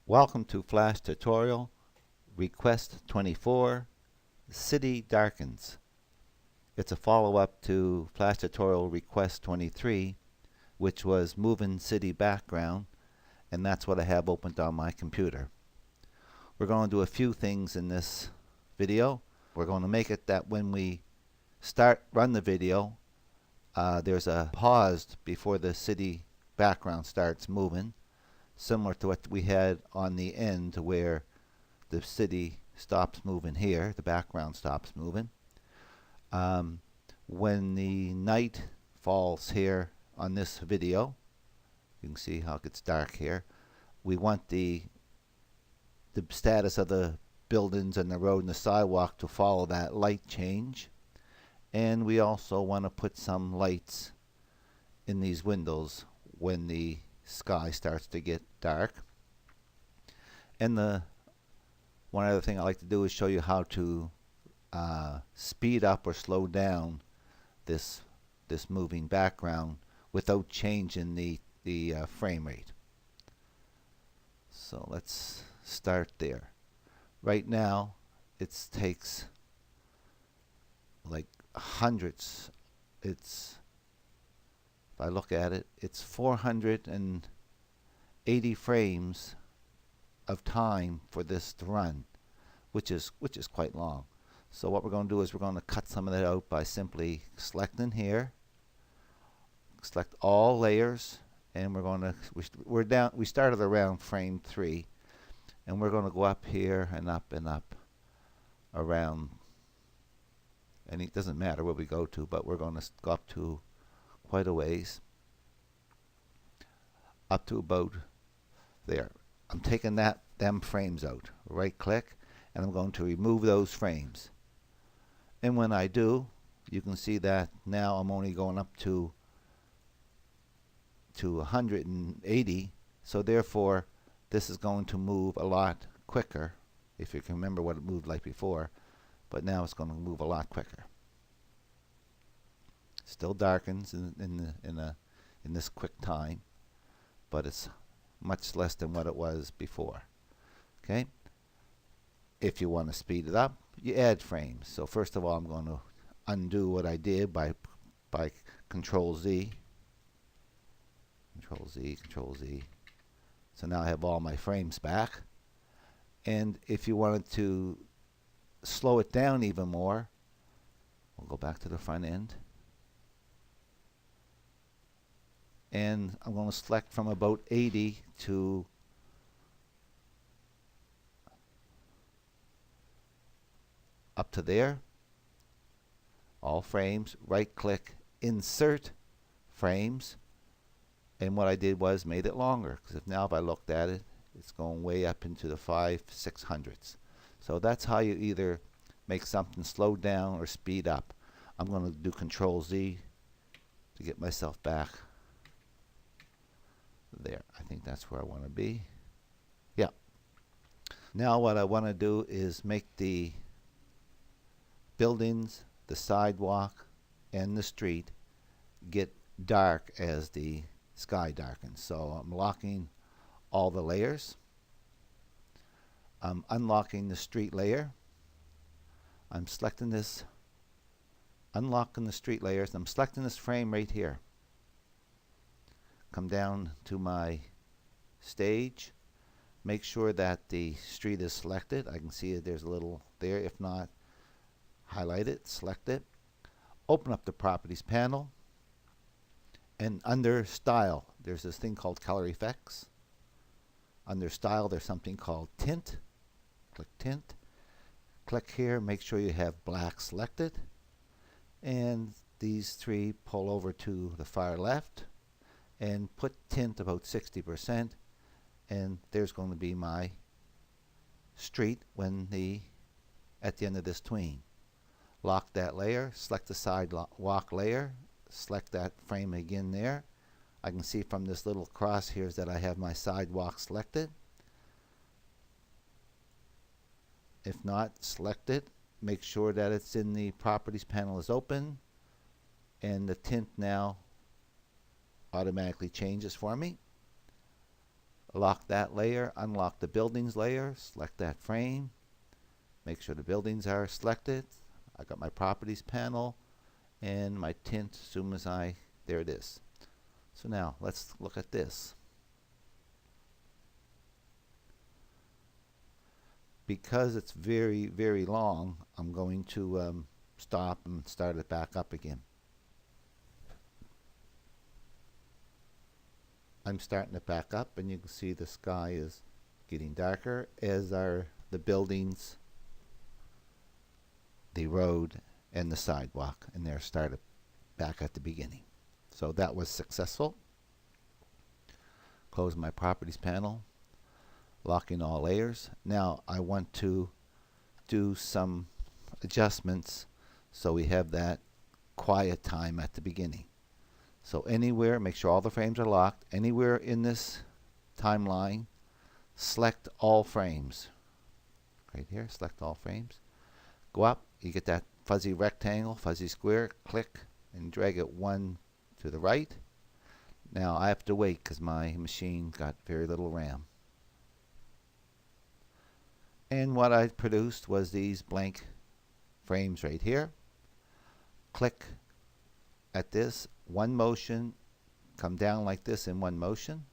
Welcome to Flash Tutorial Request 24 City Darkens. It's a follow-up to Flash Tutorial Request 23, which was Moving City Background, and that's what I have opened on my computer. We're going to do a few things in this video. We're going to make it that when we run the video, there's a pause before the city background starts moving, similar to what we had on the end where the city stops moving here, the background stops moving. When the night falls here on this video, you can see how it gets dark here. We want the status of the buildings and the road and the sidewalk to follow that light change. And we also want to put some lights in these windows when the sky starts to get dark. And one other thing I like to do is show you how to speed up or slow down this moving background without changing the frame rate. So let's start there. Right now it takes like hundreds. If I look at it, it's 480 frames of time for this to run, which is quite long. So what we're going to do is we're going to cut some of that out by simply selecting here, select all layers, and we started around frame 3, and we're going to go up here and up around, and it doesn't matter where we go to, but we're going to go up to quite a ways, up to about there. I'm taking them frames out. Right click, and I'm going to remove those frames. And when I do, you can see that now I'm only going up to 180. So therefore, this is going to move a lot quicker. If you can remember what it moved like before, but now it's going to move a lot quicker. Still darkens in this quick time, but it's much less than what it was before. Okay. If you want to speed it up, you add frames. So first of all, I'm going to undo what I did by Control Z. Control Z, Control Z. So now I have all my frames back. And if you wanted to slow it down even more, we'll go back to the front end. And I'm going to select from about 80 to up to there. All frames, right click, insert frames. And what I did was made it longer, because if I looked at it, it's going way up into the 500-600s. So that's how you either make something slow down or speed up. I'm going to do Control Z to get myself back there. I think that's where I want to be. Yeah. Now what I want to do is make the buildings, the sidewalk, and the street get dark as the sky darkens. So I'm locking all the layers. I'm unlocking the street layer. I'm selecting this, unlocking the street layers. I'm selecting this frame right here. Come down to my stage. Make sure that the street is selected. I can see that there's a little there. If not, highlight it, select it. Open up the Properties panel. And under Style, there's this thing called Color Effects. Under Style, there's something called Tint. Click Tint. Click here, make sure you have black selected. And these three pull over to the far left. And put tint about 60%. And there's going to be my street at the end of this tween. Lock that layer, select the sidewalk layer, select that frame again there. I can see from this little crosshairs that I have my sidewalk selected. If not, select it. Make sure that it's in the Properties panel is open. And the tint now automatically changes for me. lock that layer, unlock the buildings layer, select that frame, make sure the buildings are selected. I got my properties panel and my tint as soon as there it is. So now let's look at this. Because it's very, very long, I'm going to stop and start it back up again. I'm starting it back up, and you can see the sky is getting darker, as are the buildings, the road, and the sidewalk, and they're started back at the beginning. So that was successful. Close my properties panel, locking all layers. Now I want to do some adjustments so we have that quiet time at the beginning. So anywhere, make sure all the frames are locked. Anywhere in this timeline, select all frames. Right here, select all frames. Go up, you get that fuzzy rectangle, fuzzy square, click and drag it one to the right. Now I have to wait because my machine got very little RAM. And what I produced was these blank frames right here. Click at this, one motion, come down like this in one motion.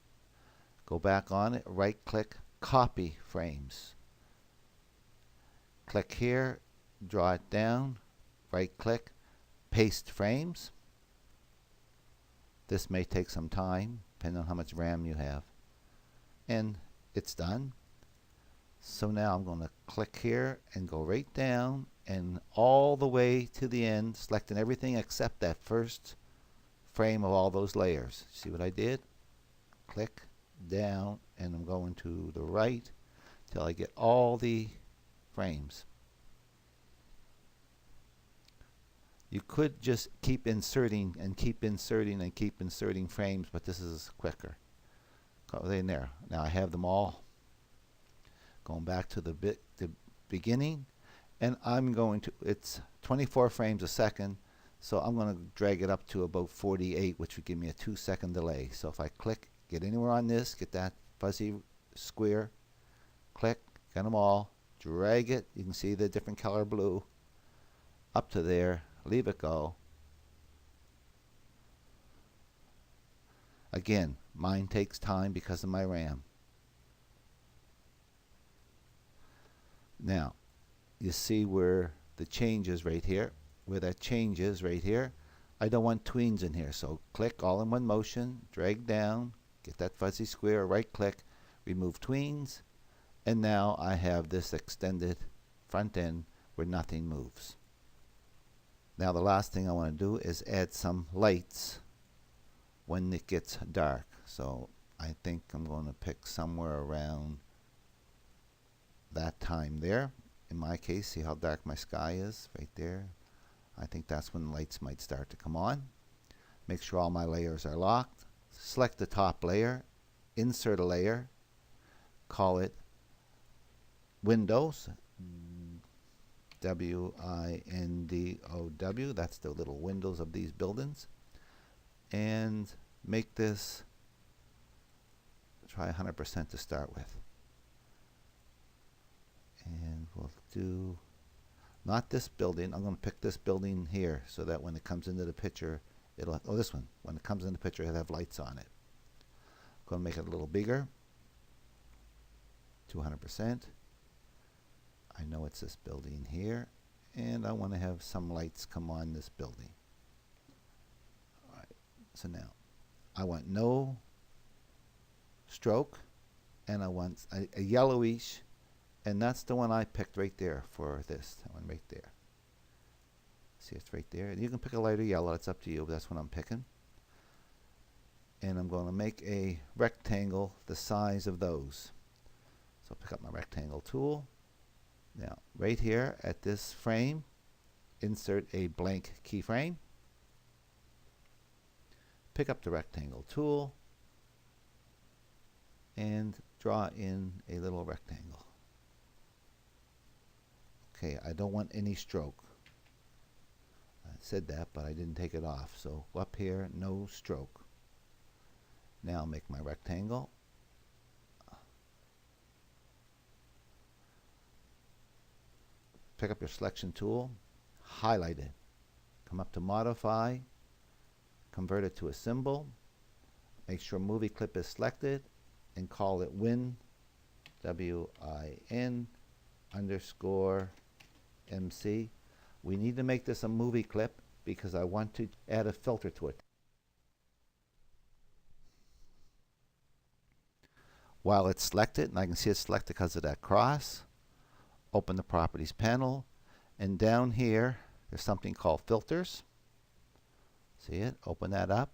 Go back on it, right click, copy frames. Click here, draw it down, right click, paste frames. This may take some time, depending on how much RAM you have. And it's done. So now I'm going to click here and go right down and all the way to the end, selecting everything except that first frame of all those layers. See what I did? Click down, and I'm going to the right till I get all the frames. You could just keep inserting and keep inserting and keep inserting frames, but this is quicker. Go in there. Now I have them all. Going back to the beginning, and I'm going to, it's 24 frames a second, so I'm going to drag it up to about 48, which would give me a 2-second delay. So if I click, get anywhere on this, get that fuzzy square, click, get them all, drag it, you can see the different color blue, up to there, leave it go. Again, mine takes time because of my RAM. Now, you see where the change is right here, where that change is right here. I don't want tweens in here, so click all in one motion, drag down, get that fuzzy square, right click, remove tweens, and now I have this extended front end where nothing moves. Now the last thing I want to do is add some lights when it gets dark. So I think I'm going to pick somewhere around that time there. In my case, see how dark my sky is right there. I think that's when lights might start to come on. Make sure all my layers are locked. Select the top layer, insert a layer, call it Windows, W-I-N-D-O-W, that's the little windows of these buildings, and make this, try 100% to start with. And we'll do not this building. I'm going to pick this building here so that when it comes into the picture, it'll, oh, this one, when it comes into the picture, it'll have lights on it. I'm going to make it a little bigger, 200%. I know it's this building here, and I want to have some lights come on this building. All right, so now I want no stroke, and I want a yellowish, and that's the one I picked right there for this, that one right there. See, it's right there. You can pick a lighter yellow, it's up to you, but that's what I'm picking. And I'm going to make a rectangle the size of those. So I'll pick up my rectangle tool. Now, right here at this frame, insert a blank keyframe. Pick up the rectangle tool and draw in a little rectangle. Okay, I don't want any stroke. I said that, but I didn't take it off. So up here, no stroke. Now I'll make my rectangle pick up your selection tool, highlight it, come up to modify, convert it to a symbol, make sure movie clip is selected, and call it win, WIN _MC. We need to make this a movie clip because I want to add a filter to it. While it's selected, and I can see it's selected because of that cross, open the properties panel, and down here there's something called filters. See it? Open that up.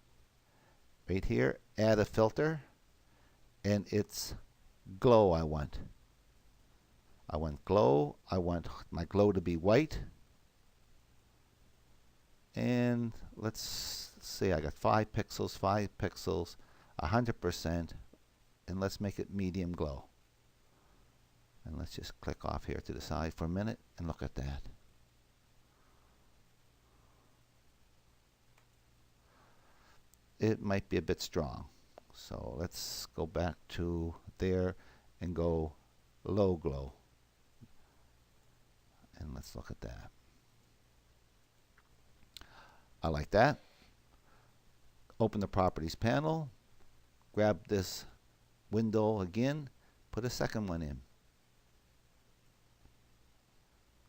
Right here, add a filter, and it's glow I want. I want glow. I want my glow to be white. And let's see, I got 5 pixels, 100%, and let's make it medium glow. And let's just click off here to the side for a minute and look at that. It might be a bit strong. So let's go back to there and go low glow. And let's look at that. I like that. Open the properties panel, grab this window again, put a second one in.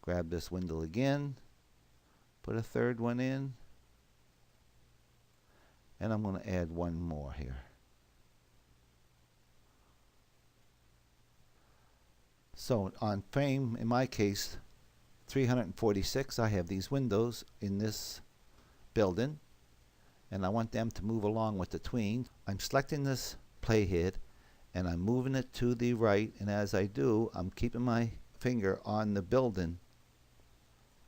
Grab this window again, put a third one in, and I'm going to add one more here. So on frame, in my case, 346, I have these windows in this building, and I want them to move along with the tween. I'm selecting this playhead, and I'm moving it to the right, and as I do, I'm keeping my finger on the building.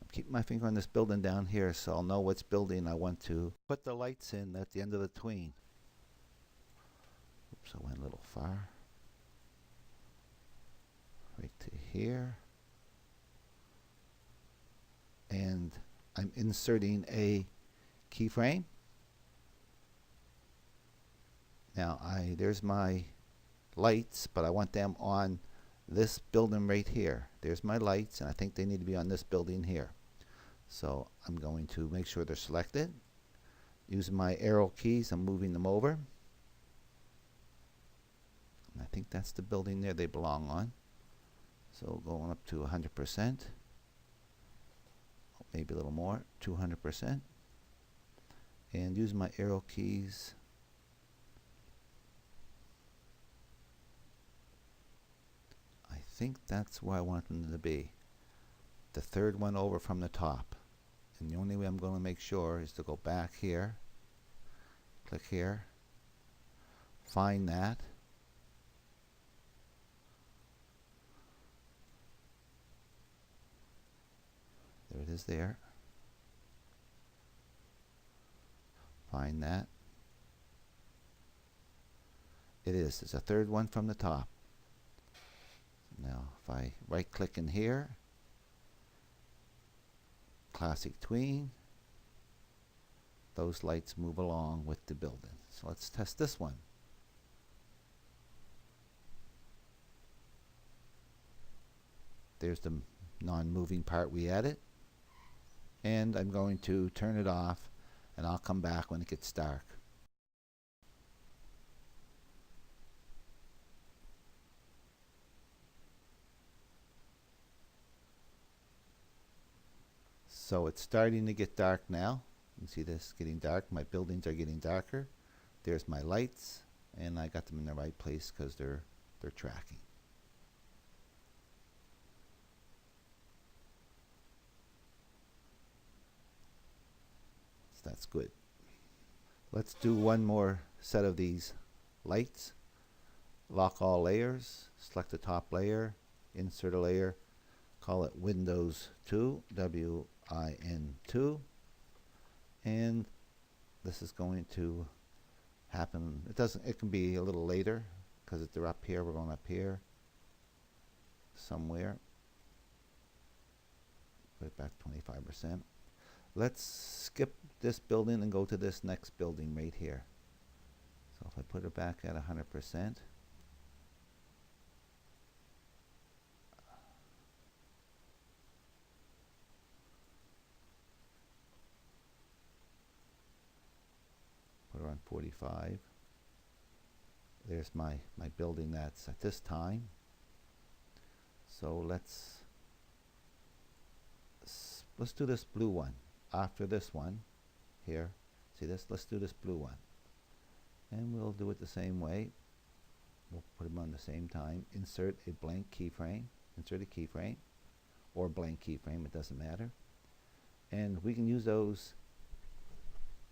I'm keeping my finger on this building down here so I'll know which building I want to put the lights in at the end of the tween. Oops, I went a little far. Right to here. And I'm inserting a keyframe. Now there's my lights, but I want them on this building right here. There's my lights, and I think they need to be on this building here. So I'm going to make sure they're selected. Using my arrow keys, I'm moving them over. And I think that's the building there they belong on. So going up to 100%. Maybe a little more, 200%. And use my arrow keys. I think that's where I want them to be. The third one over from the top. And the only way I'm going to make sure is to go back here, click here, find that. There it is there. Find that. It is. It's a third one from the top. Now, if I right click in here, classic tween, those lights move along with the building. So let's test this one. There's the non-moving part we added. And I'm going to turn it off, and I'll come back when it gets dark. So it's starting to get dark now. You can see this getting dark. My buildings are getting darker. There's my lights, and I got them in the right place because they're tracking. So that's good. Let's do one more set of these lights. Lock all layers, select the top layer, insert a layer, call it Windows 2, WIN2, and this is going to happen. It can be a little later because they're up here. We're going up here somewhere. Put it back 25%. Let's skip this building and go to this next building right here. So if I put it back at 100%, 45. There's my building that's at this time. So let's do this blue one after this one here. See this? Let's do this blue one. And we'll do it the same way. We'll put them on the same time. Insert a blank keyframe. Insert a keyframe or blank keyframe, it doesn't matter. And we can use those.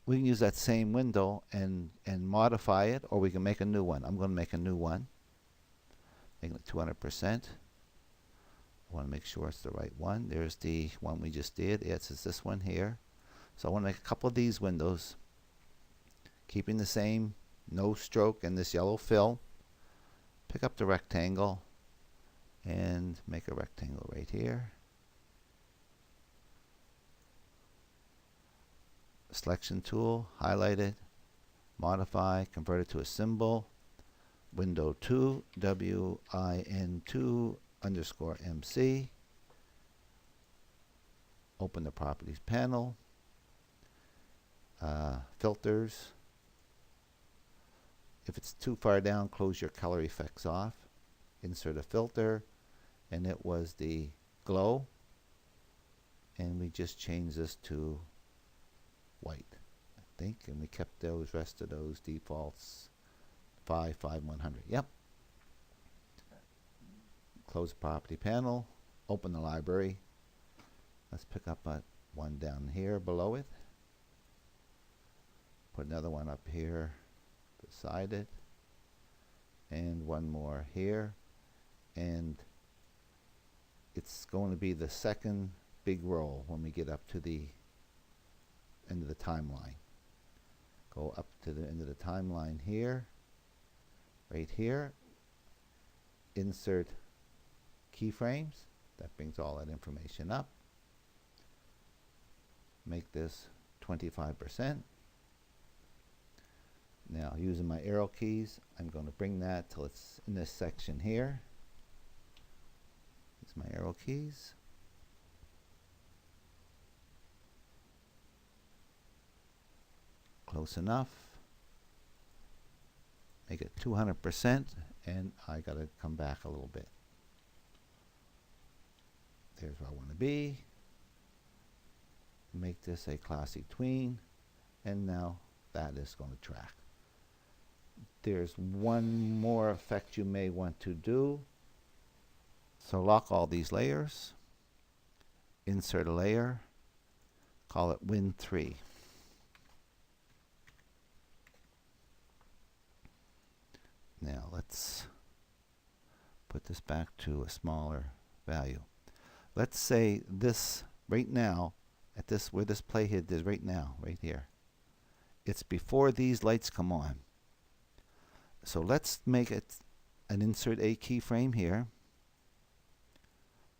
We can use that same window and modify it, or we can make a new one. I'm going to make a new one. Make it 200%. I want to make sure it's the right one. There's the one we just did. It's this one here. So I want to make a couple of these windows, keeping the same no stroke and this yellow fill. Pick up the rectangle and make a rectangle right here. Selection tool, highlight it, modify, convert it to a symbol. Window 2, WIN2 _ MC. Open the properties panel. Filters. If it's too far down, close your color effects off. Insert a filter, and it was the glow. And we just change this to white, I think, and we kept those rest of those defaults 5, 100. Yep. Close the property panel, open the library. Let's pick up one down here below it. Put another one up here beside it, and one more here, and it's going to be the second big roll when we get up to the end of the timeline. Go up to the end of the timeline here, right here. Insert keyframes. That brings all that information up. Make this 25%. Now, using my arrow keys, I'm going to bring that till it's in this section here. Use my arrow keys. Close enough. Make it 200%, and I got to come back a little bit. There's where I want to be. Make this a classic tween, and now that is going to track. There's one more effect you may want to do. So lock all these layers, insert a layer, call it Win3. Now let's put this back to a smaller value. Let's say this right now, at this where this playhead is right now, right here. It's before these lights come on. So let's make it an insert a keyframe here.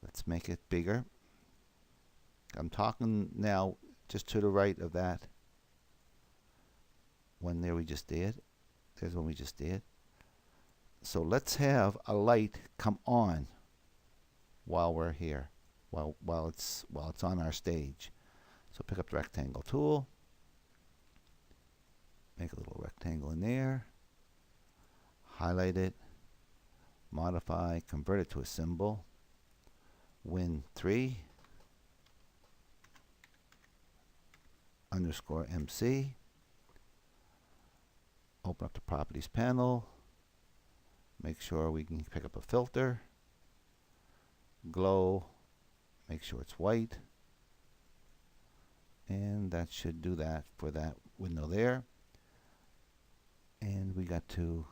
Let's make it bigger. I'm talking now just to the right of that one there we just did. There's one we just did. So let's have a light come on while we're here, while it's on our stage. So pick up the rectangle tool, make a little rectangle in there, highlight it, modify, convert it to a symbol, Win3 _ MC. Open up the properties panel. Make sure we can pick up a filter. Glow. Make sure it's white. And that should do that for that window there. And we got to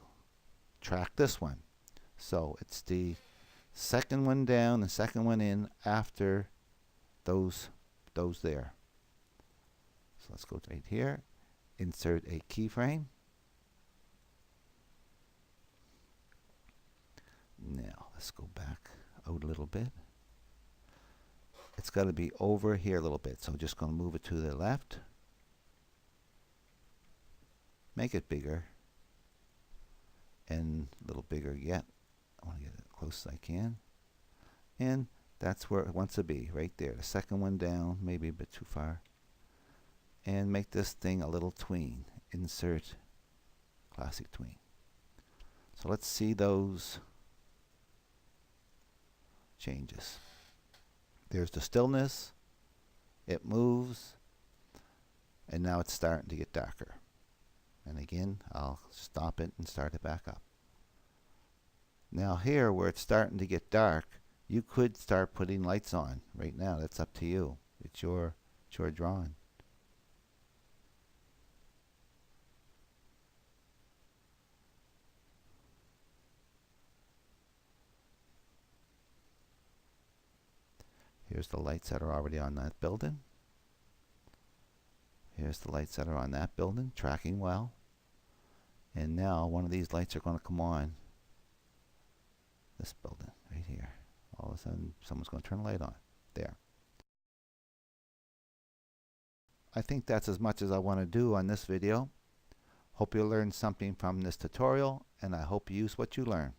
track this one. So it's the second one down, the second one in after those there. So let's go right here. Insert a keyframe. Now let's go back out a little bit. It's got to be over here a little bit, so I'm just going to move it to the left. Make it bigger. And a little bigger yet. I want to get it as close as I can. And that's where it wants to be, right there. The second one down, maybe a bit too far. And make this thing a little tween. Insert Classic tween. So let's see those changes. There's the stillness. It moves. And now it's starting to get darker. And again, I'll stop it and start it back up. Now here, where it's starting to get dark, you could start putting lights on right now. That's up to you. It's your drawing. Here's the lights that are already on that building. Here's the lights that are on that building, tracking well. And now one of these lights are going to come on this building right here. All of a sudden, someone's going to turn a light on. There. I think that's as much as I want to do on this video. Hope you learned something from this tutorial, and I hope you use what you learn.